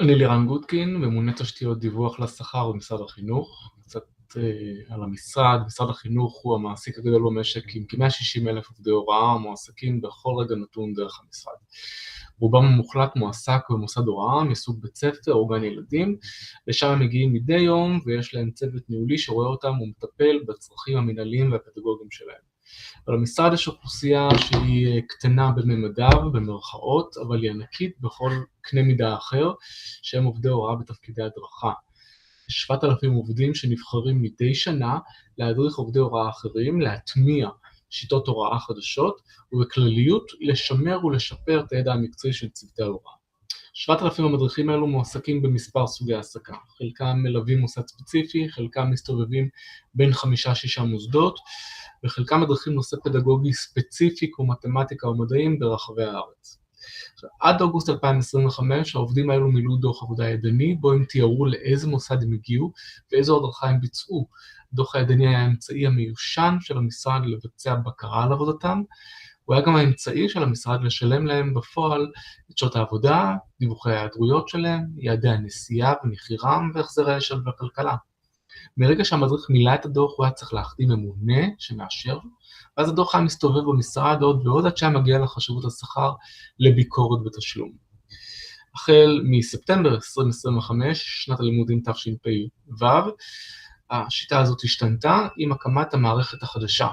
אני לירן גודקין, ממונה תשתיות דיווח לשכר במשרד החינוך. קצת על המשרד. משרד החינוך הוא המעסיק הגדול במשק עם כ-160,000 עובדי הוראה מועסקים בכל רגע נתון דרך המשרד. רובם המוחלט מועסק במוסד הוראה מסוג בית ספר או גן ילדים, לשם הם מגיעים מדי יום ויש להם צוות ניהולי שרואה אותם ומטפל בצרכים המנהליים והפדגוגיים שלהם. אבל למשרד יש אוכלוסייה שהיא קטנה בממדיו, במרכאות, אבל היא ענקית בכל קנה מידה אחר, שהם עובדי הוראה בתפקידי הדרכה. 7,000 עובדים שנבחרים מדי שנה להדריך עובדי הוראה אחרים, להטמיע שיטות הוראה חדשות, ובכלליות לשמר ולשפר את הידע המקצועי של צוותי ההוראה. 7,000 המדריכים האלו מועסקים במספר סוגי העסקה. חלקם מלווים מוסד ספציפי, חלקם מסתובבים בין 5-6 מוסדות, וחלקם מדריכים נושא פדגוגי ספציפי כמו מתמטיקה או מדעים ברחבי הארץ. עד אוגוסט 2025 העובדים האלו מילאו דוח עבודה ידני, בו הם תיארו לאיזה מוסד הם הגיעו ואיזו הדרכה הם ביצעו. הדוח הידני היה האמצעי המיושן של המשרד לבצע בקרה על עבודתם, הוא היה גם האמצעי של המשרד לשלם להם בפועל את שעות העבודה, דיווחי ההיעדרויות שלהם, יעדי הנסיעה ומחירם והחזרי האש"ל והכלכלה. מרגע שהמדריך מילא את הדוח הוא היה צריך להחתים ממונה שמאשר, ואז הדוח היה מסתובב במשרד עוד ועוד עד שהיה מגיע לחשבות השכר לביקורת בתשלום. החל מספטמבר 2025, שנת הלימודים תשפ"ו, השיטה הזאת השתנתה עם הקמת המערכת החדשה,